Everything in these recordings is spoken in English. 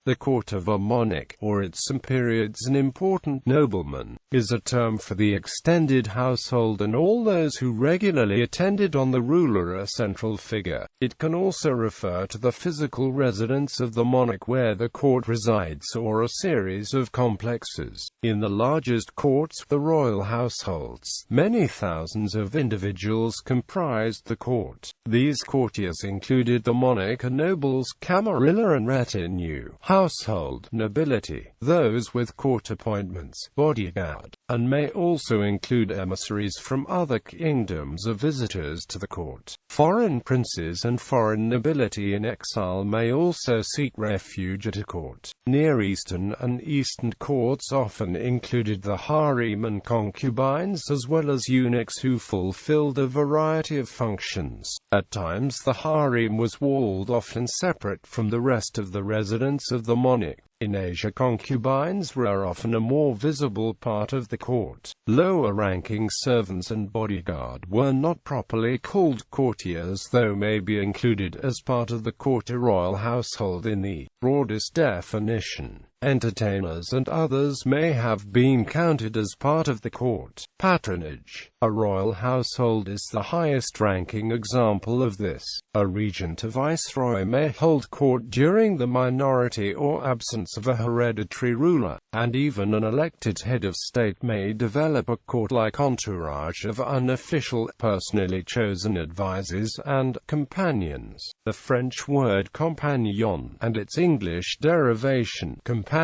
The court of a monarch, or at some periods an important nobleman, is a term for the extended household and all those who regularly attended on the ruler, a central figure. It can also refer to the physical residence of the monarch where the court resides, or a series of complexes. In the largest courts, the royal households, many thousands of individuals comprised the court. These courtiers included the monarch and nobles, camarilla and retinue, household, nobility, those with court appointments, bodyguard, and may also include emissaries from other kingdoms or visitors to the court. Foreign princes and foreign nobility in exile may also seek refuge at a court. Near Eastern and Eastern courts often included the harem and concubines, as well as eunuchs who fulfilled a variety of functions. At times the harem was walled off and separate from the rest of the residence of the monarch. In Asia, concubines were often a more visible part of the court. Lower-ranking servants and bodyguard were not properly called courtiers, though may be included as part of the court or royal household in the broadest definition. Entertainers and others may have been counted as part of the court. Patronage. A royal household is the highest-ranking example of this. A regent or viceroy may hold court during the minority or absence of a hereditary ruler, and even an elected head of state may develop a court-like entourage of unofficial, personally chosen advisors and companions. The French word compagnon, and its English derivation, companion,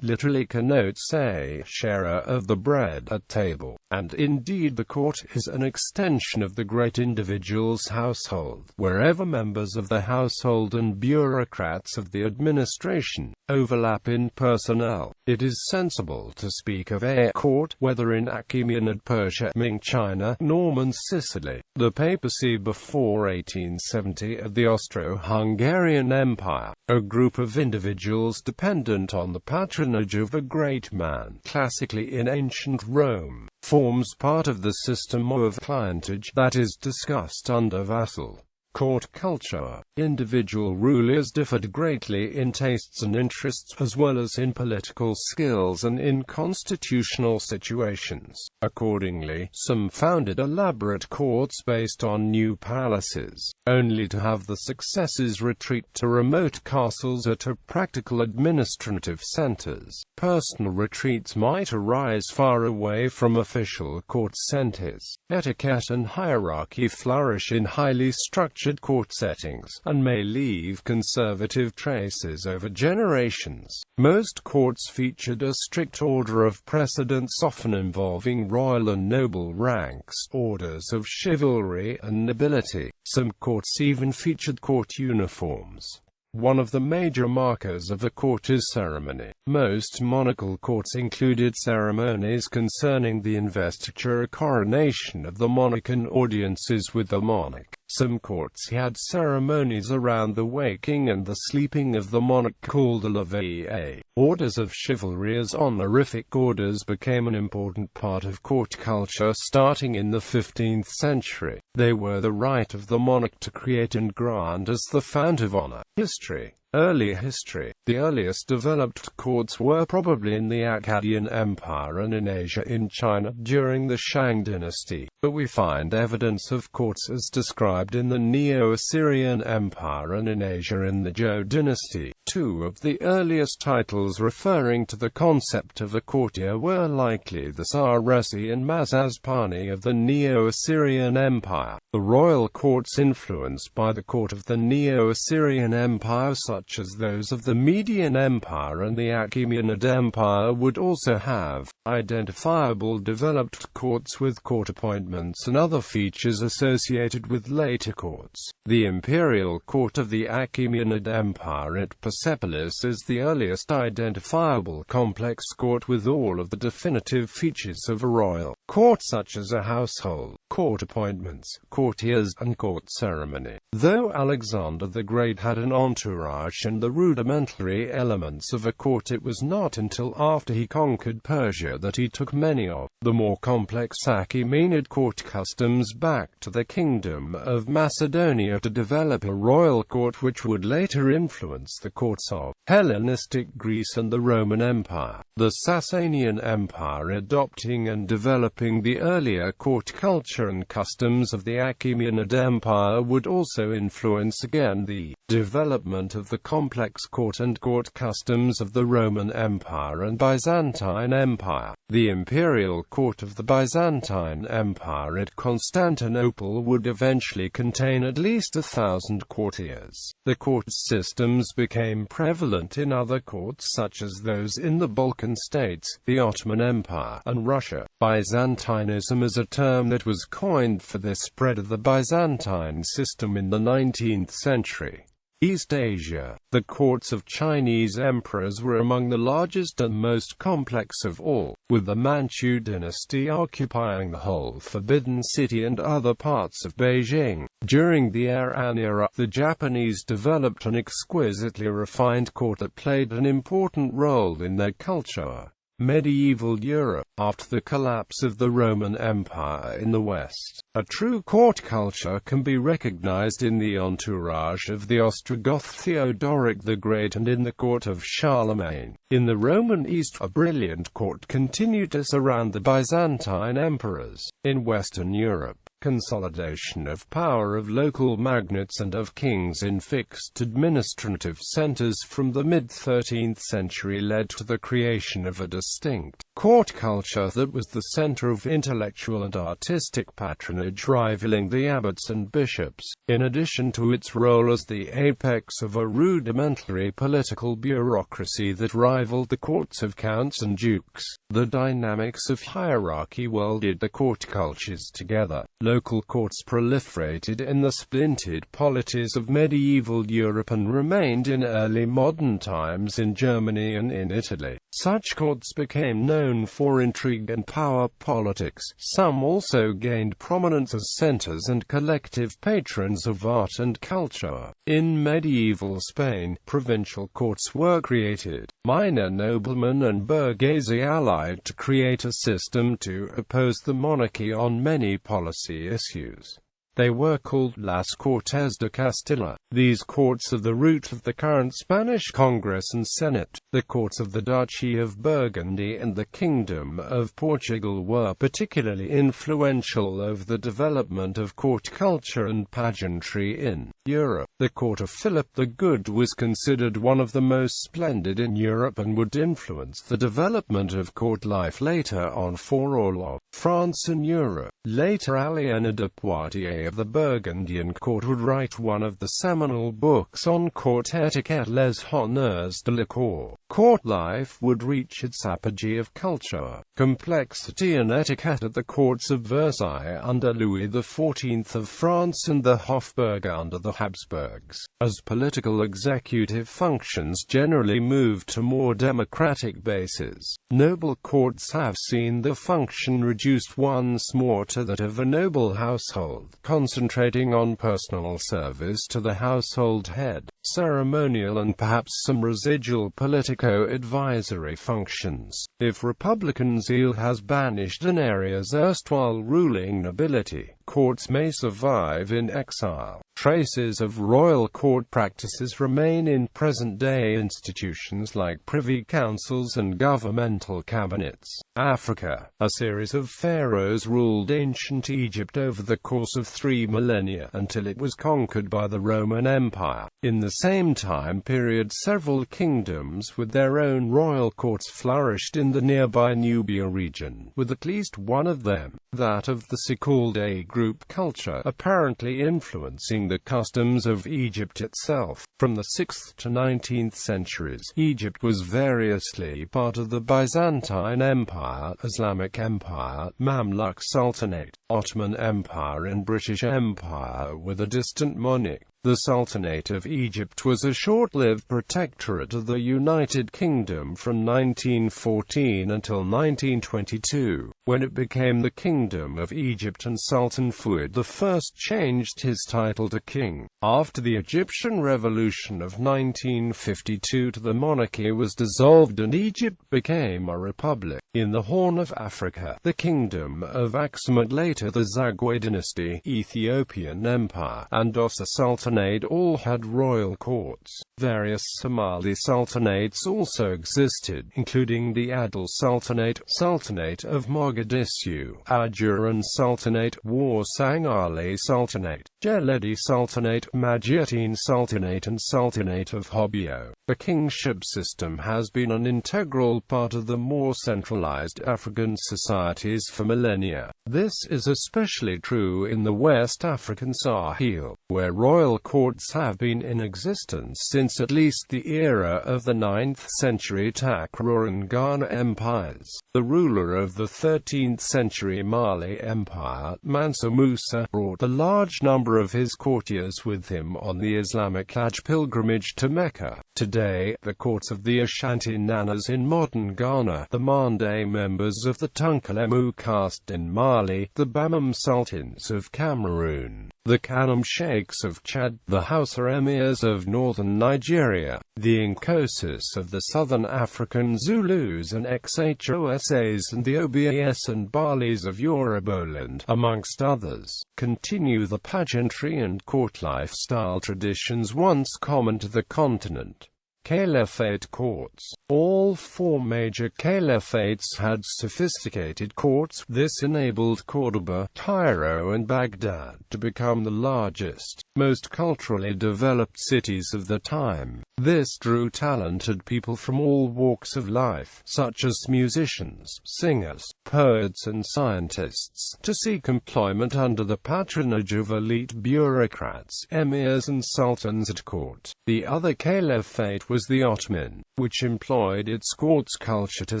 literally connotes a sharer of the bread at table, and indeed the court is an extension of the great individual's household. Wherever members of the household and bureaucrats of the administration overlap in personnel, it is sensible to speak of a court, whether in Achaemenid Persia, Ming China, Norman Sicily, the papacy before 1870 of the Austro-Hungarian Empire, a group of individuals dependent on the patronage of a great man, classically in ancient Rome, forms part of the system of clientage that is discussed under vassal court culture. Individual rulers differed greatly in tastes and interests, as well as in political skills and in constitutional situations. Accordingly, some founded elaborate courts based on new palaces, only to have the successors retreat to remote castles or to practical administrative centers. Personal retreats might arise far away from official court centers. Etiquette and hierarchy flourish in highly structured court settings, and may leave conservative traces over generations. Most courts featured a strict order of precedence, often involving royal and noble ranks, orders of chivalry and nobility. Some courts even featured court uniforms. One of the major markers of a court is ceremony. Most monarchical courts included ceremonies concerning the investiture or coronation of the monarch and audiences with the monarch. Some courts had ceremonies around the waking and the sleeping of the monarch called a levee. Orders of chivalry as honorific orders became an important part of court culture starting in the 15th century. They were the right of the monarch to create and grant as the fount of honor. History. Early history. The earliest developed courts were probably in the Akkadian Empire and in Asia in China during the Shang dynasty, but we find evidence of courts as described in the Neo-Assyrian Empire and in Asia in the Zhou dynasty. Two of the earliest titles referring to the concept of a courtier were likely the Saresi and Mazazpani of the Neo-Assyrian Empire. The royal courts influenced by the court of the Neo-Assyrian Empire, such as those of the Median Empire and the Achaemenid Empire, would also have identifiable developed courts with court appointments and other features associated with later courts. The imperial court of the Achaemenid Empire at Persepolis is the earliest identifiable complex court with all of the definitive features of a royal court, such as a household, court appointments, courtiers, and court ceremony. Though Alexander the Great had an entourage entourage and the rudimentary elements of a court. It was not until after he conquered Persia that he took many of the more complex Achaemenid court customs back to the Kingdom of Macedonia to develop a royal court which would later influence the courts of Hellenistic Greece and the Roman Empire. The Sasanian Empire, adopting and developing the earlier court culture and customs of the Achaemenid Empire, would also influence again the development of the complex court and court customs of the Roman Empire and Byzantine Empire. The imperial court of the Byzantine Empire at Constantinople would eventually contain at least 1,000 courtiers. The court systems became prevalent in other courts such as those in the Balkan states, the Ottoman Empire, and Russia. Byzantinism is a term that was coined for the spread of the Byzantine system in the 19th century. East Asia. The courts of Chinese emperors were among the largest and most complex of all, with the Manchu dynasty occupying the whole Forbidden City and other parts of Beijing. During the Heian era, the Japanese developed an exquisitely refined court that played an important role in their culture. Medieval Europe. After the collapse of the Roman Empire in the West, a true court culture can be recognized in the entourage of the Ostrogoth Theodoric the Great and in the court of Charlemagne. In the Roman East, a brilliant court continued to surround the Byzantine emperors. In Western Europe, consolidation of power of local magnates and of kings in fixed administrative centers from the mid-13th century led to the creation of a distinct court culture that was the center of intellectual and artistic patronage, rivaling the abbots and bishops. In addition to its role as the apex of a rudimentary political bureaucracy that rivaled the courts of counts and dukes, the dynamics of hierarchy welded the court cultures together. Local courts proliferated in the splintered polities of medieval Europe and remained in early modern times in Germany and in Italy. Such courts became known for intrigue and power politics. Some also gained prominence as centers and collective patrons of art and culture. In medieval Spain, provincial courts were created. Minor noblemen and bourgeoisie allied to create a system to oppose the monarchy on many policy issues. They were called Las Cortes de Castilla. These courts are the root of the current Spanish Congress and Senate. The courts of the Duchy of Burgundy and the Kingdom of Portugal were particularly influential over the development of court culture and pageantry in Europe. The court of Philip the Good was considered one of the most splendid in Europe and would influence the development of court life later on for all of France and Europe. Later, Aliénor de Poitiers of the Burgundian court would write one of the seminal books on court etiquette, Les Honneurs de la Cour. Court life would reach its apogee of culture, complexity and etiquette at the courts of Versailles under Louis XIV of France and the Hofburg under the Habsburgs. As political executive functions generally moved to more democratic bases, noble courts have seen the function reduced once more to that of a noble household, concentrating on personal service to the household head, ceremonial and perhaps some residual politico-advisory functions. If republican zeal has banished an area's erstwhile ruling nobility, courts may survive in exile. Traces of royal court practices remain in present-day institutions like privy councils and governmental cabinets. Africa. A series of pharaohs ruled ancient Egypt over the course of 3 millennia, until it was conquered by the Roman Empire. In the same time period, several kingdoms with their own royal courts flourished in the nearby Nubia region, with at least one of them, that of the so-called A-group culture, apparently influencing the customs of Egypt itself. From the 6th to 19th centuries, Egypt was variously part of the Byzantine Empire, Islamic Empire, Mamluk Sultanate, Ottoman Empire and British Empire, with a distant monarch. The Sultanate of Egypt was a short-lived protectorate of the United Kingdom from 1914 until 1922, when it became the Kingdom of Egypt and Sultan Fuad I changed his title to king. After the Egyptian Revolution of 1952 the monarchy was dissolved and Egypt became a republic. In the Horn of Africa, the Kingdom of Aksumite, later the Zagwe dynasty, Ethiopian Empire, and Ossa Sultanate all had royal courts. Various Somali sultanates also existed, including the Adil Sultanate, Sultanate of Mogadishu, Ajuran Sultanate, Warsang Ali Sultanate, Jeledi Sultanate, Majiatine Sultanate and Sultanate of Hobyo. The kingship system has been an integral part of the more centralized African societies for millennia. This is especially true in the West African Sahel, where royal courts have been in existence since at least the era of the 9th century Takrur and Ghana empires. The ruler of the 13th century Mali Empire, Mansa Musa, brought a large number of his courtiers with him on the Islamic Hajj pilgrimage to Mecca. Today, the courts of the Ashanti Nanas in modern Ghana, the Mande members of the Tunkalemu caste in Mali, the Bamam Sultans of Cameroon, the Kanam Sheikhs of Chad, the Hausa Emirs of northern Nigeria, the Nkosis of the southern African Zulus and Xhosas and the Obas and Balis of Yorubaland, amongst others, continue the pageantry and court lifestyle traditions once common to the continent. Caliphate courts. All four major caliphates had sophisticated courts. This enabled Cordoba, Cairo and Baghdad to become the largest, most culturally developed cities of the time. This drew talented people from all walks of life, such as musicians, singers, poets and scientists, to seek employment under the patronage of elite bureaucrats, emirs and sultans at court. The other caliphate was the Ottoman, which employed its courts culture to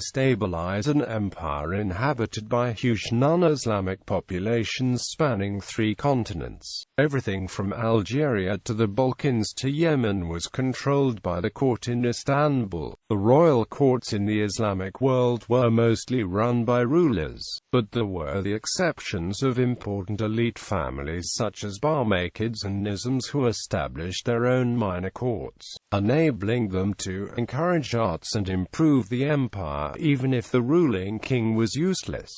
stabilize an empire inhabited by huge non-Islamic populations spanning 3 continents. Everything from Algeria to the Balkans to Yemen was controlled by the court in Istanbul. The royal courts in the Islamic world were mostly run by rulers, but there were the exceptions of important elite families such as Barmakids and Nizams who established their own minor courts, enabling them to encourage arts and improve the empire even if the ruling king was useless.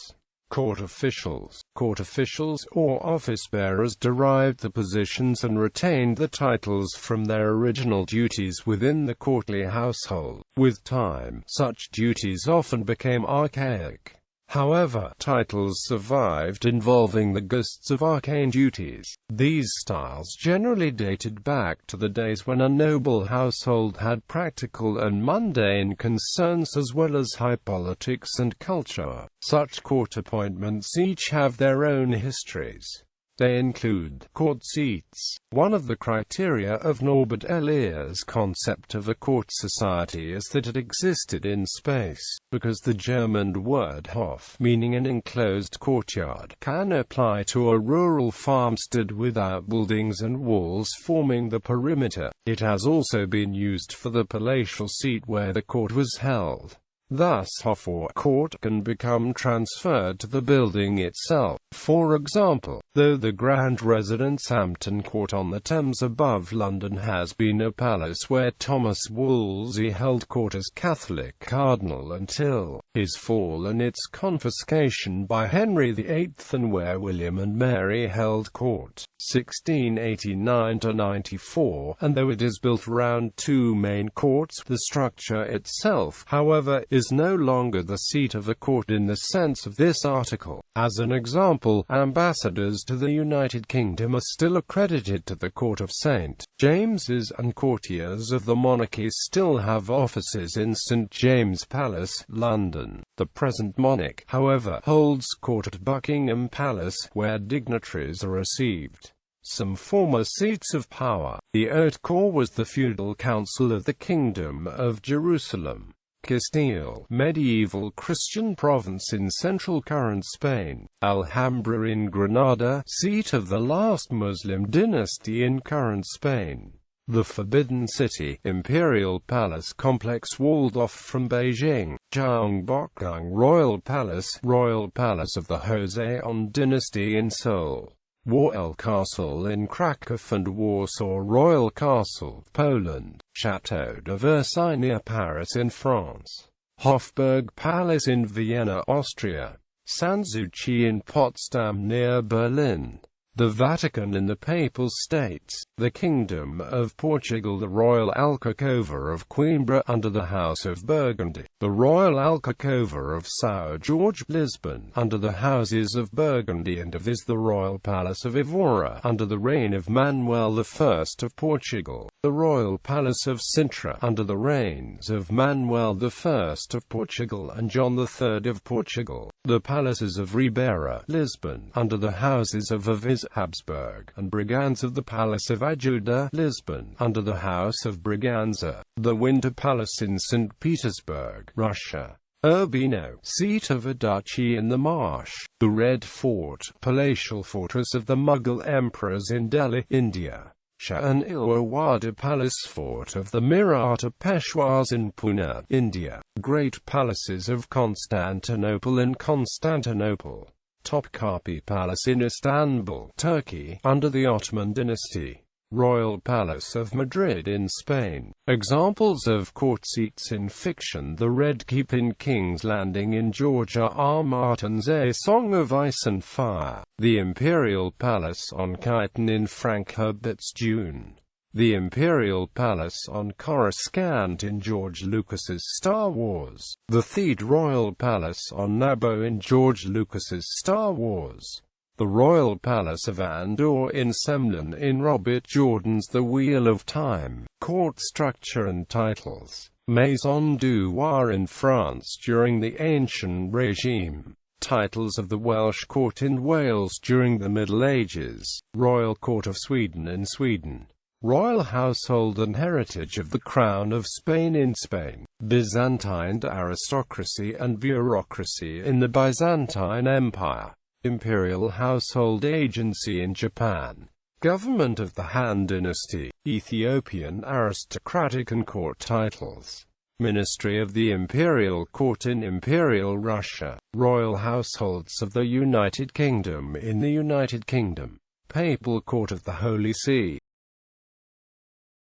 Court officials. Court officials, or office-bearers, derived the positions and retained the titles from their original duties within the courtly household. With time, such duties often became archaic. However, titles survived involving the ghosts of arcane duties. These styles generally dated back to the days when a noble household had practical and mundane concerns as well as high politics and culture. Such court appointments each have their own histories. They include court seats. One of the criteria of Norbert Elias's concept of a court society is that it existed in space, because the German word Hof, meaning an enclosed courtyard, can apply to a rural farmstead without buildings and walls forming the perimeter. It has also been used for the palatial seat where the court was held. Thus, Hof or court can become transferred to the building itself. For example, though the grand residence Hampton Court on the Thames above London has been a palace where Thomas Wolsey held court as Catholic cardinal until his fall and its confiscation by Henry VIII, and where William and Mary held court, 1689–94, and though it is built around 2 main courts, the structure itself, however, is no longer the seat of a court in the sense of this article. As an example, ambassadors to the United Kingdom are still accredited to the Court of St. James's, and courtiers of the monarchy still have offices in St. James's Palace, London. The present monarch, however, holds court at Buckingham Palace, where dignitaries are received. Some former seats of power. The Haute Cour was the feudal council of the Kingdom of Jerusalem. Castile, medieval Christian province in central current Spain. Alhambra in Granada, seat of the last Muslim dynasty in current Spain. The Forbidden City, imperial palace complex walled off from Beijing. Zhangbokgung Royal Palace of the Joseon dynasty in Seoul. Warel Castle in Krakow and Warsaw Royal Castle, Poland. Château de Versailles near Paris in France. Hofburg Palace in Vienna, Austria. Sanssouci in Potsdam near Berlin. The Vatican in the Papal States. The Kingdom of Portugal. The Royal Alcacova of Coimbra under the House of Burgundy. The Royal Alcacova of São Jorge, Lisbon, under the Houses of Burgundy and of is the Royal Palace of Evora, under the reign of Manuel I of Portugal. The Royal Palace of Sintra, under the reigns of Manuel I of Portugal and John III of Portugal. The Palaces of Ribeira, Lisbon, under the Houses of Aviz, Habsburg, and Braganza. The Palace of Ajuda, Lisbon, under the House of Braganza. The Winter Palace in St. Petersburg, Russia. Urbino, seat of a duchy in the Marsh. The Red Fort, palatial fortress of the Mughal emperors in Delhi, India. Shah-e-Ilwawada Palace Fort of the Maratha Peshwas in Pune, India. Great Palaces of Constantinople in Constantinople. Topkapi Palace in Istanbul, Turkey, under the Ottoman dynasty. Royal Palace of Madrid in Spain. Examples of court seats in fiction: The Red Keep in King's Landing in Georgia, R. Martin's A Song of Ice and Fire. The Imperial Palace on Kyneton in Frank Herbert's Dune. The Imperial Palace on Coruscant in George Lucas's Star Wars. The Theed Royal Palace on Naboo in George Lucas's Star Wars. The Royal Palace of Andor in Semlin in Robert Jordan's The Wheel of Time. Court structure and titles. Maison du Roi in France during the Ancient Regime. Titles of the Welsh court in Wales during the Middle Ages. Royal Court of Sweden in Sweden. Royal household and heritage of the Crown of Spain in Spain. Byzantine aristocracy and bureaucracy in the Byzantine Empire. Imperial household agency in Japan. Government of the Han Dynasty. Ethiopian aristocratic and court titles. Ministry of the Imperial Court in Imperial Russia. Royal households of the United Kingdom in the United Kingdom. Papal Court of the Holy See.